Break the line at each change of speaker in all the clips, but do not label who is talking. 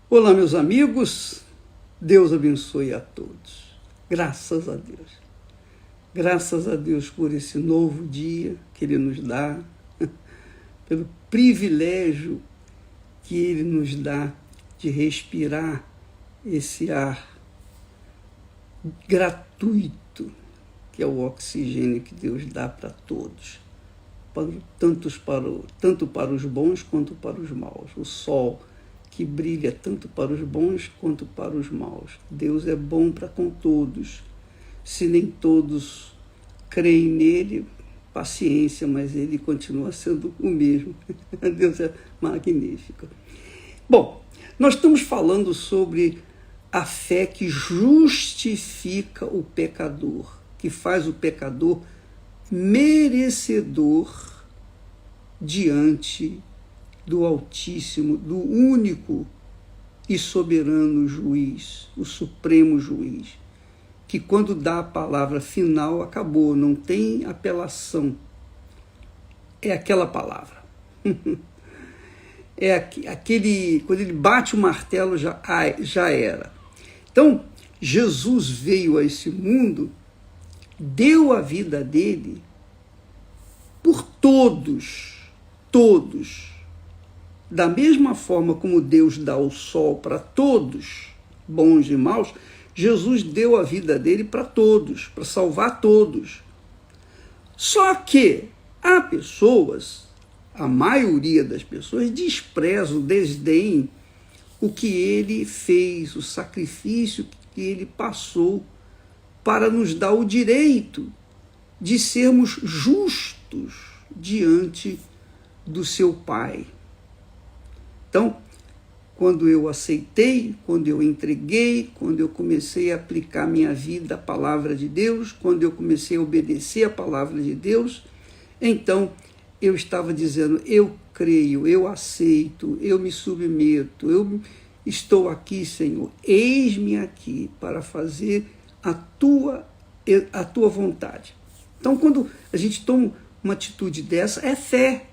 Olá, meus amigos, Deus abençoe a todos. Graças a Deus. Graças a Deus por esse novo dia que Ele nos dá, pelo privilégio que Ele nos dá de respirar esse ar gratuito, que é o oxigênio que Deus dá para todos, tanto para os bons quanto para os maus. O sol que brilha tanto para os bons quanto para os maus. Deus é bom para com todos. Se nem todos creem nele, paciência, mas ele continua sendo o mesmo. Deus é magnífico. Bom, nós estamos falando sobre a fé que justifica o pecador, que faz o pecador merecedor diante do Altíssimo, do único e soberano juiz, o supremo juiz, que quando dá a palavra final, acabou, não tem apelação. É aquela palavra. É aquele, quando ele bate o martelo, já era. Então, Jesus veio a esse mundo, deu a vida dele por todos. Da mesma forma como Deus dá o sol para todos, bons e maus, Jesus deu a vida dele para todos, para salvar todos. Só que há pessoas, a maioria das pessoas, despreza, desdém o que ele fez, o sacrifício que ele passou para nos dar o direito de sermos justos diante do seu Pai. Então, quando eu aceitei, quando eu entreguei, quando eu comecei a aplicar minha vida à palavra de Deus, quando eu comecei a obedecer a palavra de Deus, então eu estava dizendo, eu creio, eu aceito, eu me submeto, eu estou aqui, Senhor, eis-me aqui para fazer a tua vontade. Então, quando a gente toma uma atitude dessa, é fé.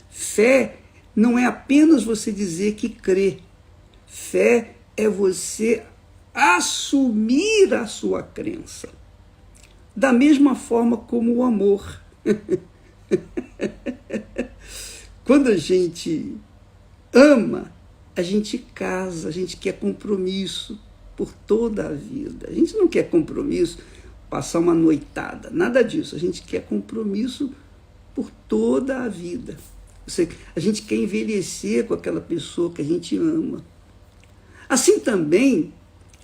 Fé não é apenas você dizer que crê. Fé é você assumir a sua crença. Da mesma forma como o amor. Quando a gente ama, a gente casa, a gente quer compromisso por toda a vida. A gente não quer compromisso, passar uma noitada, nada disso. A gente quer compromisso por toda a vida. A gente quer envelhecer com aquela pessoa que a gente ama. Assim também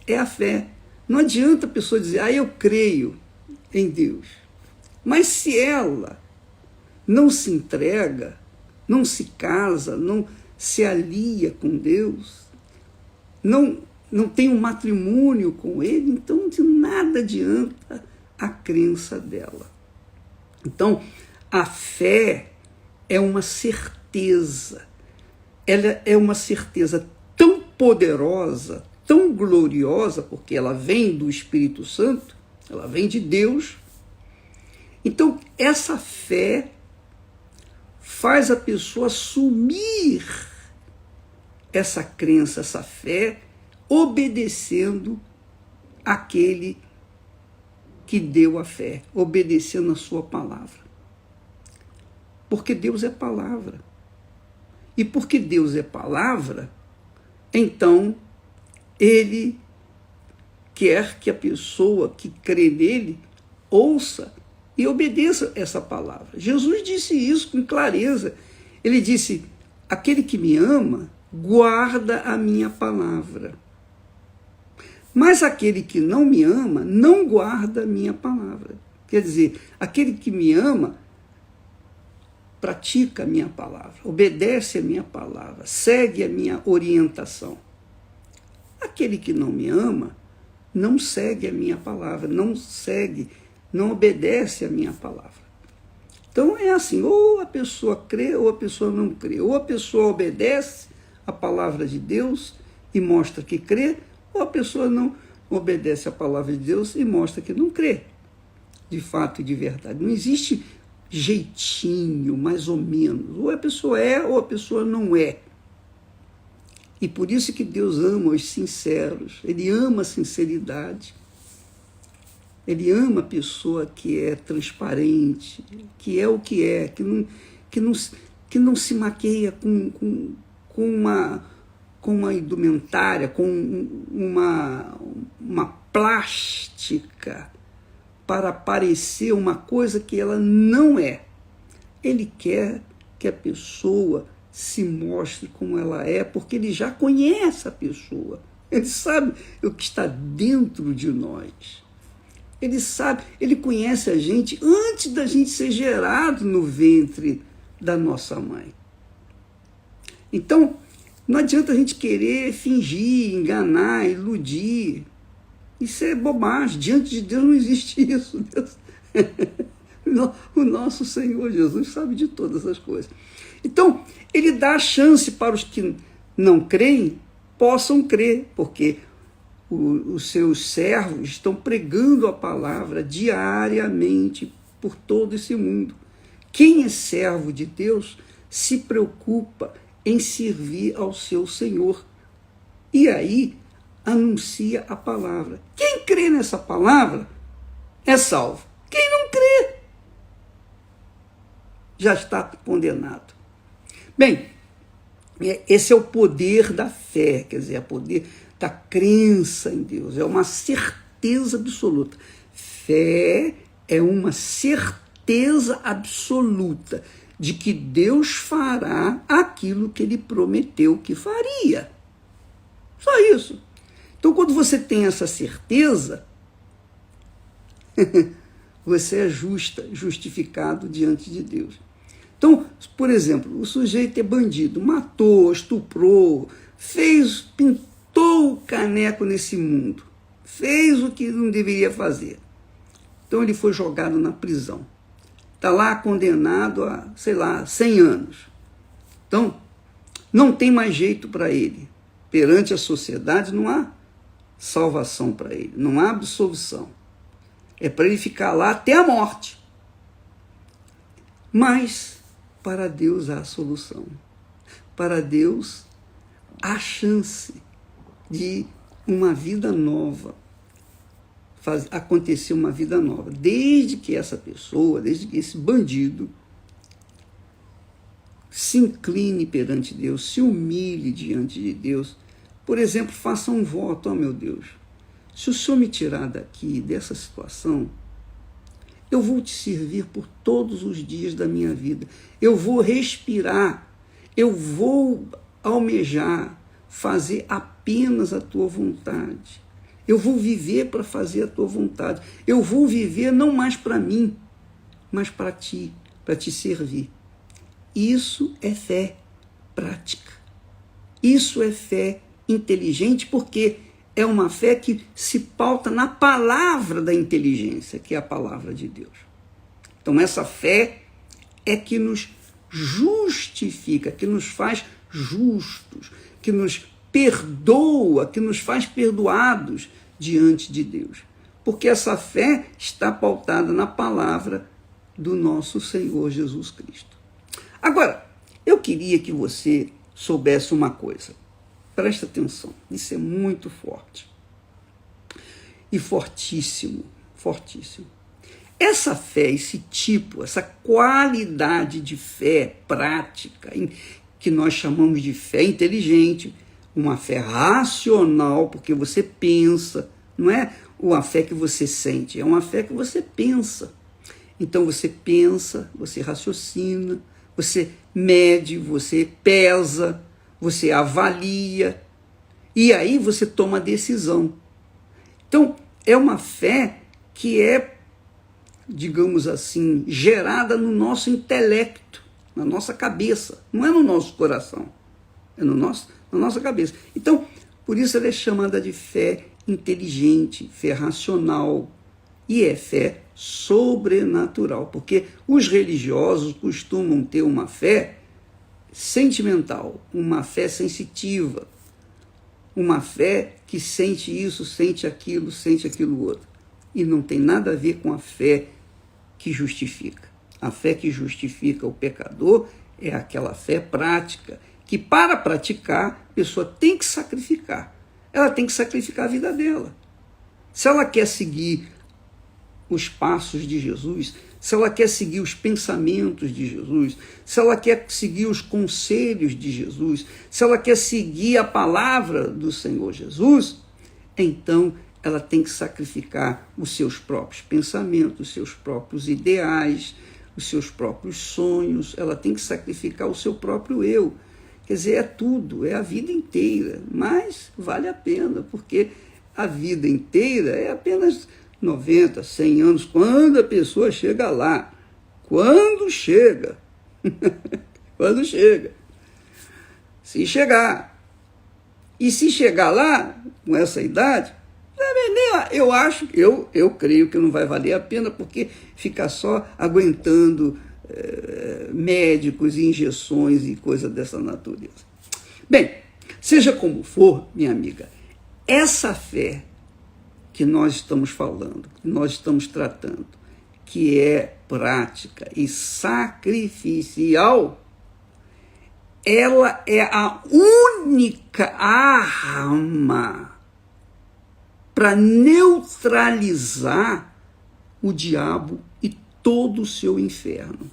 é a fé. Não adianta a pessoa dizer, eu creio em Deus. Mas se ela não se entrega, não se casa, não se alia com Deus, não tem um matrimônio com Ele, então de nada adianta a crença dela. Então, a fé é uma certeza, ela é uma certeza tão poderosa, tão gloriosa, porque ela vem do Espírito Santo, ela vem de Deus. Então, essa fé faz a pessoa assumir essa crença, essa fé, obedecendo aquele que deu a fé, obedecendo a sua palavra. Porque Deus é palavra. E porque Deus é palavra, então Ele quer que a pessoa que crê nele ouça e obedeça essa palavra. Jesus disse isso com clareza. Ele disse, aquele que me ama, guarda a minha palavra. Mas aquele que não me ama, não guarda a minha palavra. Quer dizer, aquele que me ama, pratica a minha palavra, obedece a minha palavra, segue a minha orientação. Aquele que não me ama, não segue a minha palavra, não obedece a minha palavra. Então é assim, ou a pessoa crê ou a pessoa não crê, ou a pessoa obedece a palavra de Deus e mostra que crê, ou a pessoa não obedece a palavra de Deus e mostra que não crê, de fato e de verdade. Não existe jeitinho, mais ou menos. Ou a pessoa é ou a pessoa não é. E por isso que Deus ama os sinceros, Ele ama a sinceridade. Ele ama a pessoa que é transparente, que é o que é, que não se maqueia com uma indumentária, com uma plástica para parecer uma coisa que ela não é. Ele quer que a pessoa se mostre como ela é, porque ele já conhece a pessoa. Ele sabe o que está dentro de nós. Ele sabe, ele conhece a gente antes da gente ser gerado no ventre da nossa mãe. Então, não adianta a gente querer fingir, enganar, iludir. Isso é bobagem. Diante de Deus não existe isso. Deus... O nosso Senhor Jesus sabe de todas as coisas. Então, ele dá a chance para os que não creem possam crer, porque os seus servos estão pregando a palavra diariamente por todo esse mundo. Quem é servo de Deus se preocupa em servir ao seu Senhor. E aí anuncia a palavra. Quem crê nessa palavra é salvo. Quem não crê já está condenado. Bem, esse é o poder da fé, quer dizer, é o poder da crença em Deus, é uma certeza absoluta. Fé é uma certeza absoluta de que Deus fará aquilo que ele prometeu que faria. Só isso. Então, quando você tem essa certeza, você é justificado diante de Deus. Então, por exemplo, o sujeito é bandido, matou, estuprou, pintou o caneco nesse mundo, fez o que não deveria fazer. Então ele foi jogado na prisão. Está lá condenado a, 100 anos. Então, não tem mais jeito para ele. Perante a sociedade não há salvação para ele, não há absolvição. É para ele ficar lá até a morte. Mas para Deus há solução. Para Deus há chance de uma vida nova, acontecer uma vida nova, desde que essa pessoa, desde que esse bandido se incline perante Deus, se humilhe diante de Deus. Por exemplo, faça um voto: ó meu Deus, se o Senhor me tirar daqui, dessa situação, eu vou te servir por todos os dias da minha vida. Eu vou respirar, eu vou almejar, fazer apenas a tua vontade. Eu vou viver para fazer a tua vontade. Eu vou viver não mais para mim, mas para ti servir. Isso é fé prática. Isso é fé inteligente, porque é uma fé que se pauta na palavra da inteligência, que é a palavra de Deus. Então essa fé é que nos justifica, que nos faz justos, que nos perdoa, que nos faz perdoados diante de Deus. Porque essa fé está pautada na palavra do nosso Senhor Jesus Cristo. Agora, eu queria que você soubesse uma coisa. Presta atenção, isso é muito forte. E fortíssimo, fortíssimo. Essa fé, esse tipo, essa qualidade de fé prática, que nós chamamos de fé inteligente, uma fé racional, porque você pensa, não é uma fé que você sente, é uma fé que você pensa. Então você pensa, você raciocina, você mede, você pesa, você avalia, e aí você toma decisão. Então, é uma fé que é, digamos assim, gerada no nosso intelecto, na nossa cabeça, não é no nosso coração, é na nossa cabeça. Então, por isso ela é chamada de fé inteligente, fé racional, e é fé sobrenatural, porque os religiosos costumam ter uma fé sentimental, uma fé sensitiva, uma fé que sente isso, sente aquilo outro. E não tem nada a ver com a fé que justifica. A fé que justifica o pecador é aquela fé prática, que para praticar, a pessoa tem que sacrificar. Ela tem que sacrificar a vida dela. Se ela quer seguir os passos de Jesus, se ela quer seguir os pensamentos de Jesus, se ela quer seguir os conselhos de Jesus, se ela quer seguir a palavra do Senhor Jesus, então ela tem que sacrificar os seus próprios pensamentos, os seus próprios ideais, os seus próprios sonhos, ela tem que sacrificar o seu próprio eu. Quer dizer, é tudo, é a vida inteira, mas vale a pena, porque a vida inteira é apenas 90, 100 anos, quando a pessoa chega lá. Quando chega. Quando chega. Se chegar. E se chegar lá, com essa idade, eu creio que não vai valer a pena, porque fica só aguentando médicos, injeções e coisa dessa natureza. Bem, seja como for, minha amiga, essa fé que nós estamos falando, que nós estamos tratando, que é prática e sacrificial, ela é a única arma para neutralizar o diabo e todo o seu inferno.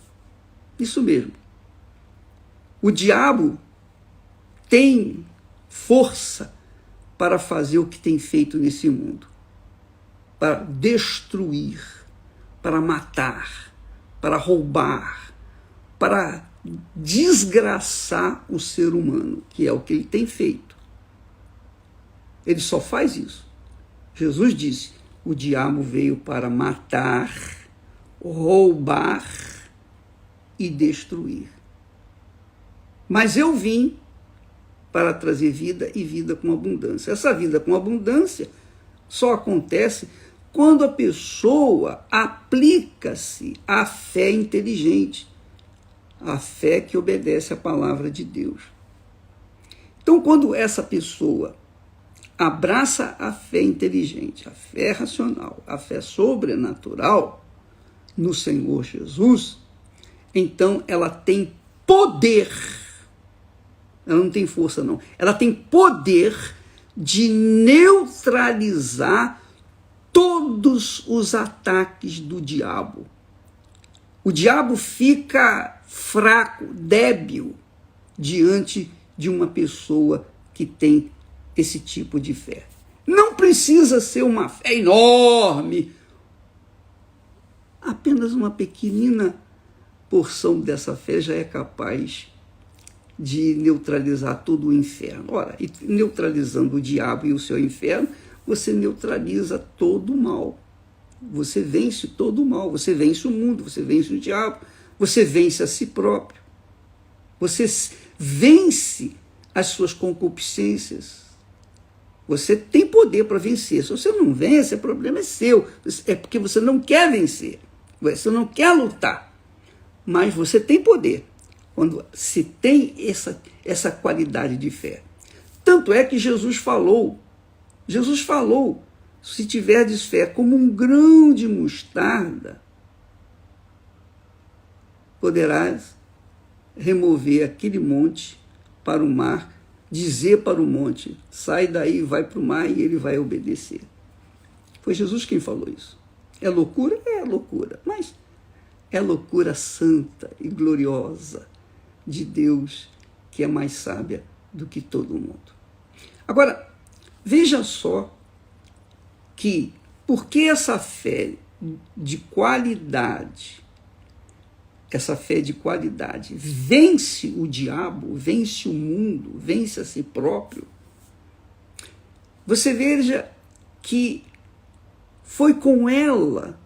Isso mesmo. O diabo tem força para fazer o que tem feito nesse mundo, para destruir, para matar, para roubar, para desgraçar o ser humano, que é o que ele tem feito. Ele só faz isso. Jesus disse: o diabo veio para matar, roubar e destruir. Mas eu vim para trazer vida e vida com abundância. Essa vida com abundância só acontece quando a pessoa aplica-se à fé inteligente, a fé que obedece à palavra de Deus. Então, quando essa pessoa abraça a fé inteligente, a fé racional, a fé sobrenatural no Senhor Jesus, então ela tem poder. Ela não tem força, não. Ela tem poder de neutralizar todos os ataques do diabo. O diabo fica fraco, débil, diante de uma pessoa que tem esse tipo de fé. Não precisa ser uma fé enorme. Apenas uma pequenina porção dessa fé já é capaz de neutralizar todo o inferno. Ora, e neutralizando o diabo e o seu inferno, você neutraliza todo o mal. Você vence todo o mal, você vence o mundo, você vence o diabo, você vence a si próprio. Você vence as suas concupiscências. Você tem poder para vencer. Se você não vence, o problema é seu. É porque você não quer vencer. Você não quer lutar. Mas você tem poder quando se tem essa qualidade de fé. Tanto é que Jesus falou, se tiverdes fé como um grão de mostarda, poderás remover aquele monte para o mar, dizer para o monte, sai daí, vai para o mar, e ele vai obedecer. Foi Jesus quem falou isso. É loucura? É loucura, mas é loucura santa e gloriosa de Deus, que é mais sábia do que todo mundo. Agora, veja só que, porque essa fé de qualidade, vence o diabo, vence o mundo, vence a si próprio, você veja que foi com ela,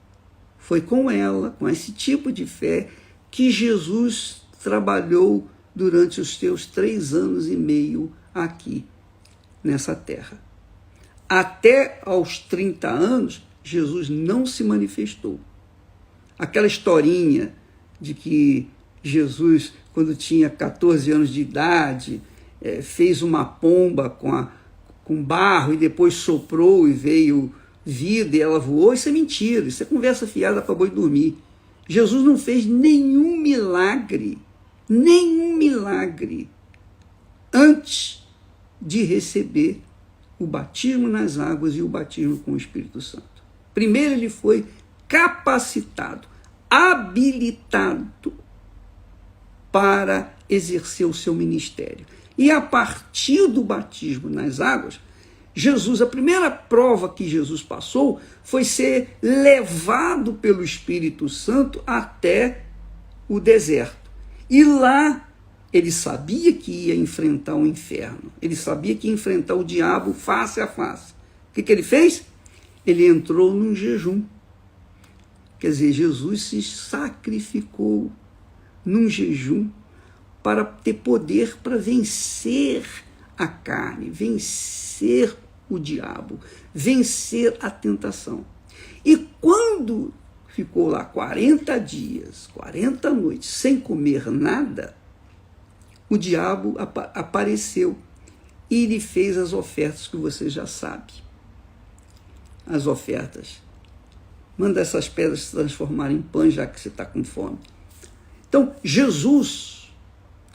com esse tipo de fé, que Jesus trabalhou durante os seus 3 anos e meio aqui nessa terra. Até aos 30 anos, Jesus não se manifestou. Aquela historinha de que Jesus, quando tinha 14 anos de idade, fez uma pomba com barro e depois soprou e veio vida e ela voou, isso é mentira, isso é conversa fiada para boi dormir. Jesus não fez nenhum milagre antes de receber o batismo nas águas e o batismo com o Espírito Santo. Primeiro ele foi capacitado, habilitado para exercer o seu ministério. E a partir do batismo nas águas, Jesus, a primeira prova que Jesus passou foi ser levado pelo Espírito Santo até o deserto. E lá ele sabia que ia enfrentar o inferno, ele sabia que ia enfrentar o diabo face a face. O que ele fez? Ele entrou num jejum. Quer dizer, Jesus se sacrificou num jejum para ter poder para vencer a carne, vencer o diabo, vencer a tentação. E quando ficou lá 40 dias, 40 noites, sem comer nada, o diabo apareceu e lhe fez as ofertas que você já sabe. As ofertas. Manda essas pedras se transformarem em pães, já que você está com fome. Então, Jesus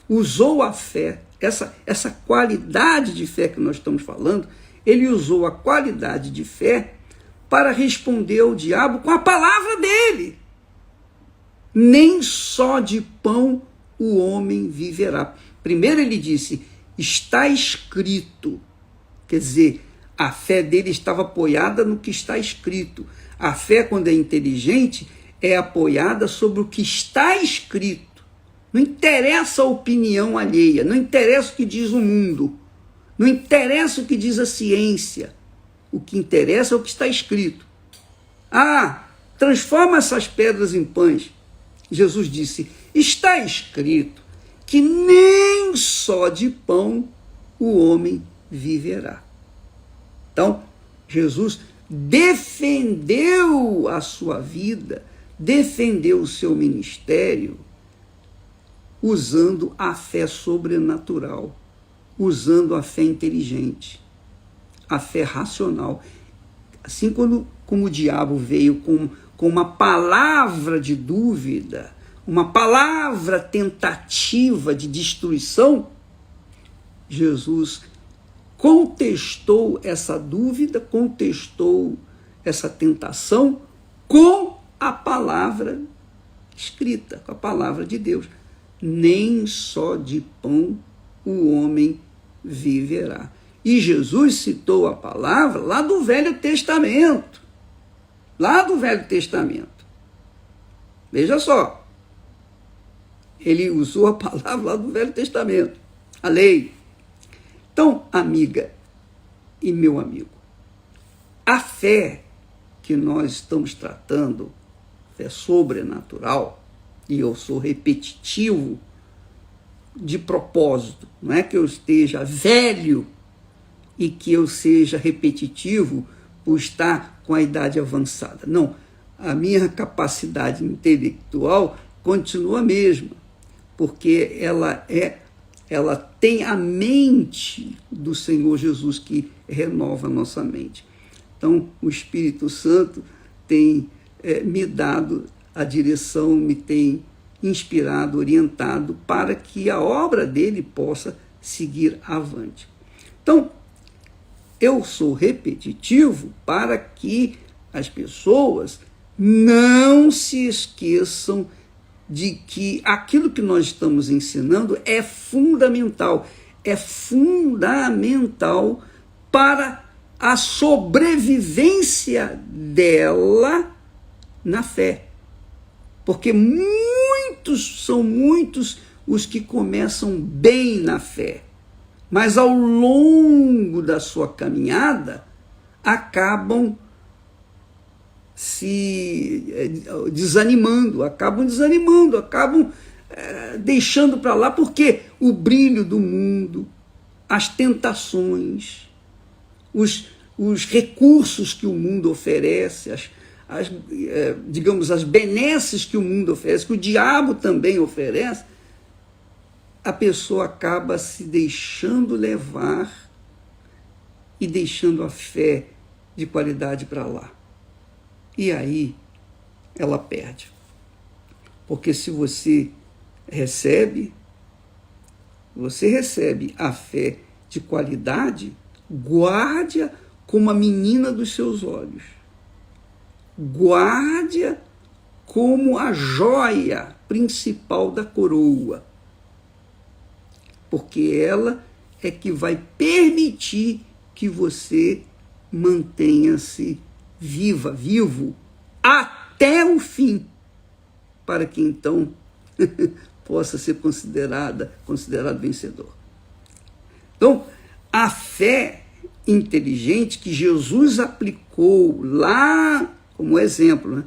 usou a fé, essa qualidade de fé que nós estamos falando, ele usou a qualidade de fé para responder ao diabo com a palavra dele. Nem só de pão o homem viverá. Primeiro ele disse, está escrito. Quer dizer, a fé dele estava apoiada no que está escrito. A fé, quando é inteligente, é apoiada sobre o que está escrito. Não interessa a opinião alheia, não interessa o que diz o mundo, não interessa o que diz a ciência. O que interessa é o que está escrito. Transforma essas pedras em pães. Jesus disse, está escrito que nem só de pão o homem viverá. Então, Jesus defendeu a sua vida, defendeu o seu ministério, usando a fé sobrenatural, usando a fé inteligente, a fé racional. Assim como o diabo veio com uma palavra de dúvida, uma palavra tentativa de destruição, Jesus contestou essa dúvida, contestou essa tentação com a palavra escrita, com a palavra de Deus. Nem só de pão o homem viverá. E Jesus citou a palavra lá do Velho Testamento. Lá do Velho Testamento. Veja só. Ele usou a palavra lá do Velho Testamento. A lei. Então, amiga e meu amigo, a fé que nós estamos tratando, fé sobrenatural, e eu sou repetitivo de propósito, não é que eu esteja velho e que eu seja repetitivo por estar com a idade avançada. Não, a minha capacidade intelectual continua a mesma, porque ela tem a mente do Senhor Jesus que renova a nossa mente. Então, o Espírito Santo tem me dado a direção, me tem inspirado, orientado para que a obra dele possa seguir avante. Então, eu sou repetitivo para que as pessoas não se esqueçam de que aquilo que nós estamos ensinando é fundamental para a sobrevivência dela na fé. Porque são muitos os que começam bem na fé, mas ao longo da sua caminhada acabam se desanimando, acabam deixando para lá, porque o brilho do mundo, as tentações, os recursos que o mundo oferece, digamos, as benesses que o mundo oferece, que o diabo também oferece, a pessoa acaba se deixando levar e deixando a fé de qualidade para lá. E aí ela perde. Porque se você recebe você recebe a fé de qualidade, guarde-a como a menina dos seus olhos. Guarde-a como a joia principal da coroa. Porque ela é que vai permitir que você mantenha-se vivo, até o fim, para que então possa ser considerado vencedor. Então, a fé inteligente que Jesus aplicou lá, como exemplo, né?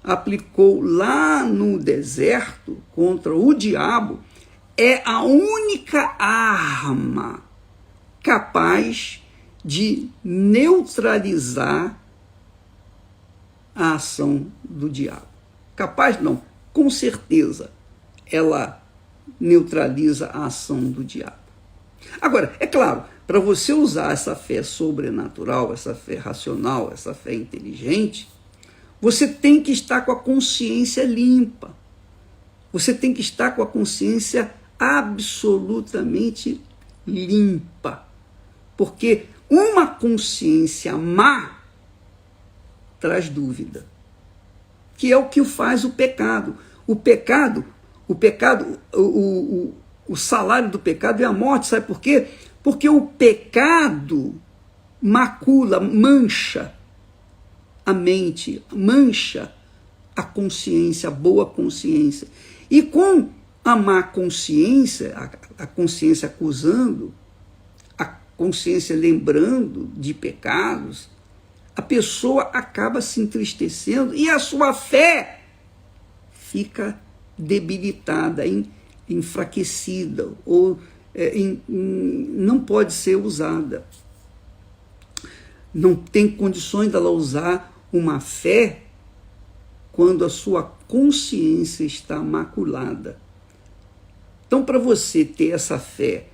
Aplicou lá no deserto contra o diabo, é a única arma capaz de neutralizar a ação do diabo. Capaz não, com certeza ela neutraliza a ação do diabo. Agora, é claro, para você usar essa fé sobrenatural, essa fé racional, essa fé inteligente, você tem que estar com a consciência limpa. Você tem que estar com a consciência absolutamente limpa. Porque uma consciência má traz dúvida, que é o que faz o pecado. O salário do pecado é a morte, sabe por quê? Porque o pecado macula, mancha a mente, mancha a consciência, a boa consciência. E com a má consciência, a consciência acusando, a consciência lembrando de pecados, a pessoa acaba se entristecendo e a sua fé fica debilitada, enfraquecida, ou não pode ser usada. Não tem condições dela usar uma fé quando a sua consciência está maculada. Então, para você ter essa fé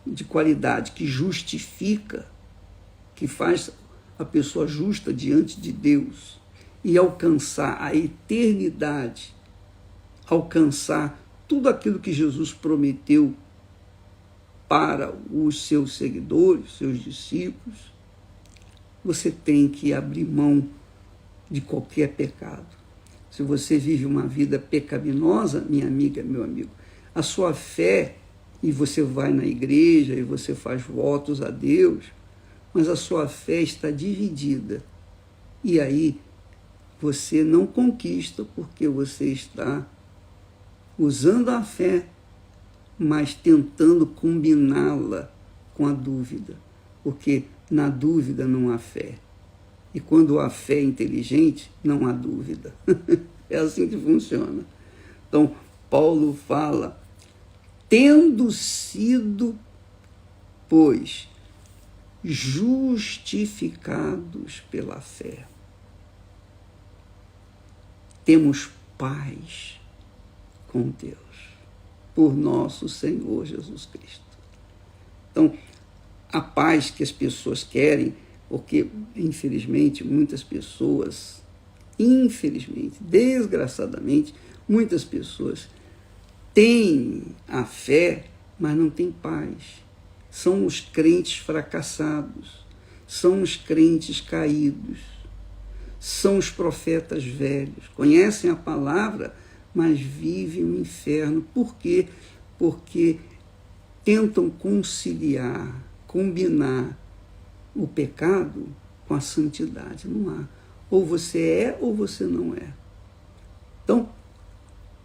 de qualidade que justifica, que faz a pessoa justa diante de Deus e alcançar a eternidade, alcançar tudo aquilo que Jesus prometeu para os seus seguidores, seus discípulos, você tem que abrir mão de qualquer pecado. Se você vive uma vida pecaminosa, minha amiga, meu amigo, a sua fé, e você vai na igreja e você faz votos a Deus, mas a sua fé está dividida. E aí você não conquista porque você está usando a fé, mas tentando combiná-la com a dúvida. Porque na dúvida não há fé. E quando há fé inteligente, não há dúvida. É assim que funciona. Então, Paulo fala, tendo sido, pois, justificados pela fé, temos paz com Deus, por nosso Senhor Jesus Cristo. Então, a paz que as pessoas querem, porque, infelizmente, muitas pessoas, desgraçadamente, muitas pessoas têm a fé, mas não têm paz. São os crentes fracassados, são os crentes caídos, são os profetas velhos, conhecem a palavra, mas vivem o inferno. Por quê? Porque tentam conciliar, combinar o pecado com a santidade. Não há. Ou você é ou você não é. Então,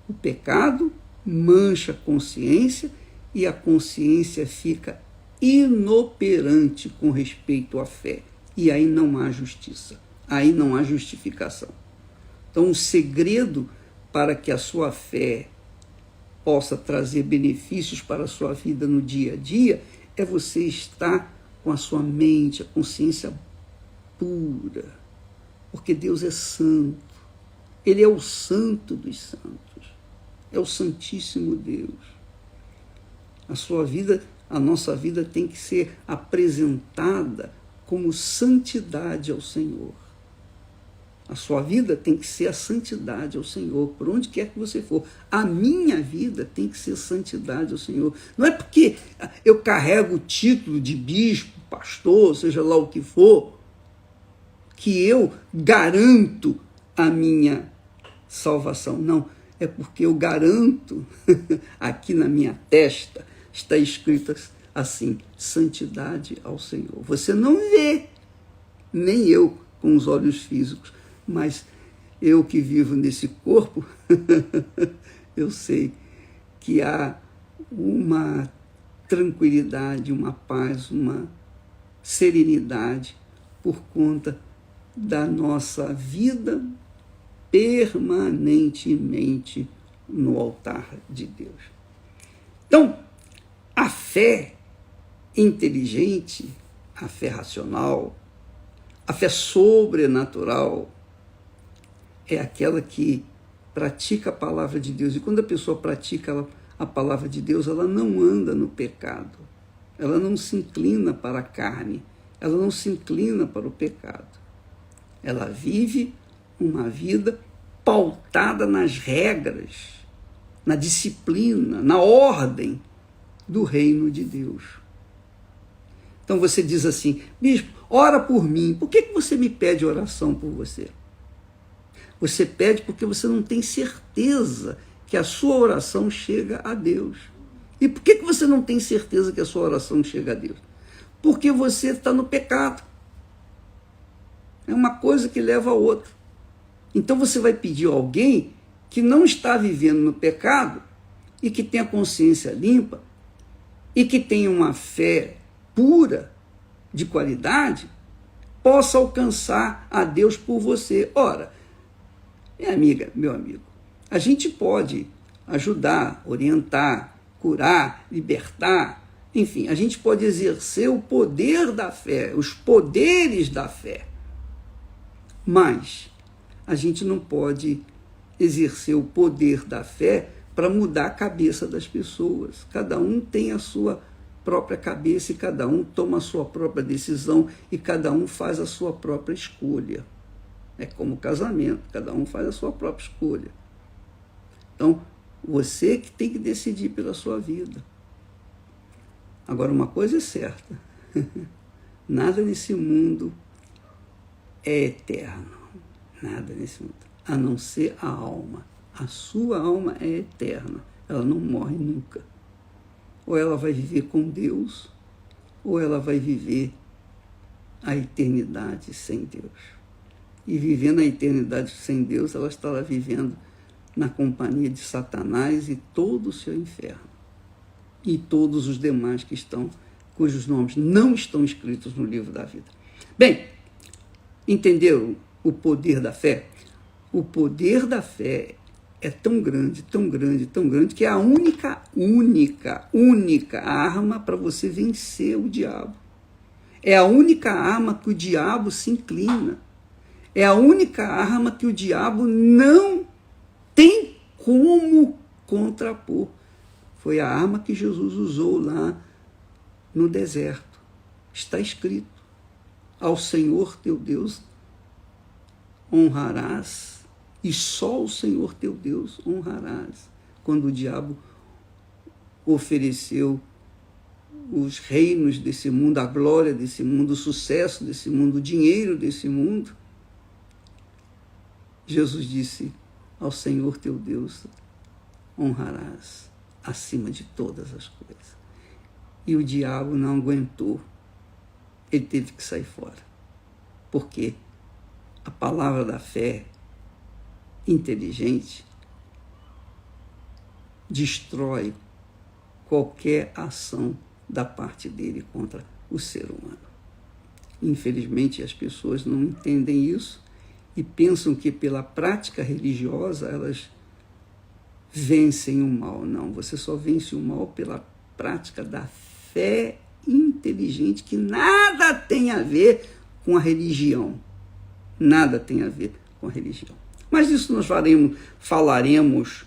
o pecado mancha a consciência e a consciência fica inoperante com respeito à fé. E aí não há justiça, aí não há justificação. Então, o segredo para que a sua fé possa trazer benefícios para a sua vida no dia a dia é você estar com a sua mente, a consciência pura. Porque Deus é santo. Ele é o santo dos santos. É o santíssimo Deus. A nossa vida tem que ser apresentada como santidade ao Senhor. A sua vida tem que ser a santidade ao Senhor, por onde quer que você for. A minha vida tem que ser santidade ao Senhor. Não é porque eu carrego o título de bispo, pastor, seja lá o que for, que eu garanto a minha salvação. Não, é porque eu garanto, aqui na minha testa, está escrito assim, santidade ao Senhor. Você não vê, nem eu com os olhos físicos, mas eu que vivo nesse corpo, eu sei que há uma tranquilidade, uma paz, uma serenidade por conta da nossa vida permanentemente no altar de Deus. Então, a fé inteligente, a fé racional, a fé sobrenatural é aquela que pratica a palavra de Deus. E quando a pessoa pratica a palavra de Deus, ela não anda no pecado. Ela não se inclina para a carne. Ela não se inclina para o pecado. Ela vive uma vida pautada nas regras, na disciplina, na ordem do reino de Deus. Então você diz assim, bispo, ora por mim. Por que você me pede oração por você? Você pede porque você não tem certeza que a sua oração chega a Deus. E por que você não tem certeza que a sua oração chega a Deus? Porque você está no pecado. É uma coisa que leva a outra. Então você vai pedir a alguém que não está vivendo no pecado e que tem a consciência limpa e que tem uma fé pura, de qualidade, possa alcançar a Deus por você. Ora, minha amiga, meu amigo, a gente pode ajudar, orientar, curar, libertar, enfim, a gente pode exercer o poder da fé, os poderes da fé, mas a gente não pode exercer o poder da fé para mudar a cabeça das pessoas. Cada um tem a sua própria cabeça e cada um toma a sua própria decisão e cada um faz a sua própria escolha. É como casamento, cada um faz a sua própria escolha. Então, você que tem que decidir pela sua vida. Agora, uma coisa é certa, nada nesse mundo é eterno, nada nesse mundo, a não ser a alma. A sua alma é eterna, ela não morre nunca. Ou ela vai viver com Deus, ou ela vai viver a eternidade sem Deus. E vivendo a eternidade sem Deus, ela estará vivendo na companhia de Satanás e todo o seu inferno. E todos os demais que estão, cujos nomes não estão escritos no livro da vida. Bem, entenderam o poder da fé? O poder da fé é tão grande, tão grande, tão grande, que é a única arma para você vencer o diabo. É a única arma que o diabo se inclina. É a única arma que o diabo não tem como contrapor. Foi a arma que Jesus usou lá no deserto. Está escrito, ao Senhor teu Deus honrarás, e só o Senhor teu Deus honrarás. Quando o diabo ofereceu os reinos desse mundo, a glória desse mundo, o sucesso desse mundo, o dinheiro desse mundo, Jesus disse, ao Senhor teu Deus honrarás acima de todas as coisas. E o diabo não aguentou, ele teve que sair fora. Porque a palavra da fé inteligente destrói qualquer ação da parte dele contra o ser humano. Infelizmente, as pessoas não entendem isso e pensam que pela prática religiosa elas vencem o mal. Não, você só vence o mal pela prática da fé inteligente, que nada tem a ver com a religião. Nada tem a ver com a religião. Mas isso nós falaremos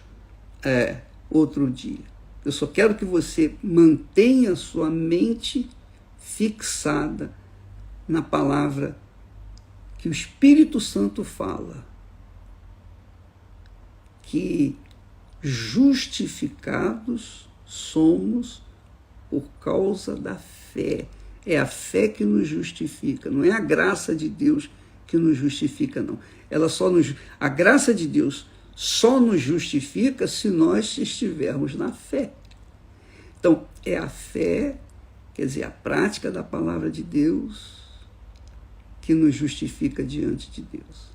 outro dia. Eu só quero que você mantenha sua mente fixada na palavra que o Espírito Santo fala que justificados somos por causa da fé. É a fé que nos justifica, não é a graça de Deus que nos justifica, não. A graça de Deus só nos justifica se nós estivermos na fé. Então, é a fé, quer dizer, a prática da palavra de Deus que nos justifica diante de Deus.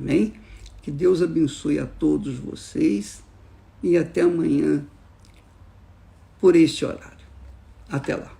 Amém? Que Deus abençoe a todos vocês e até amanhã por este horário. Até lá.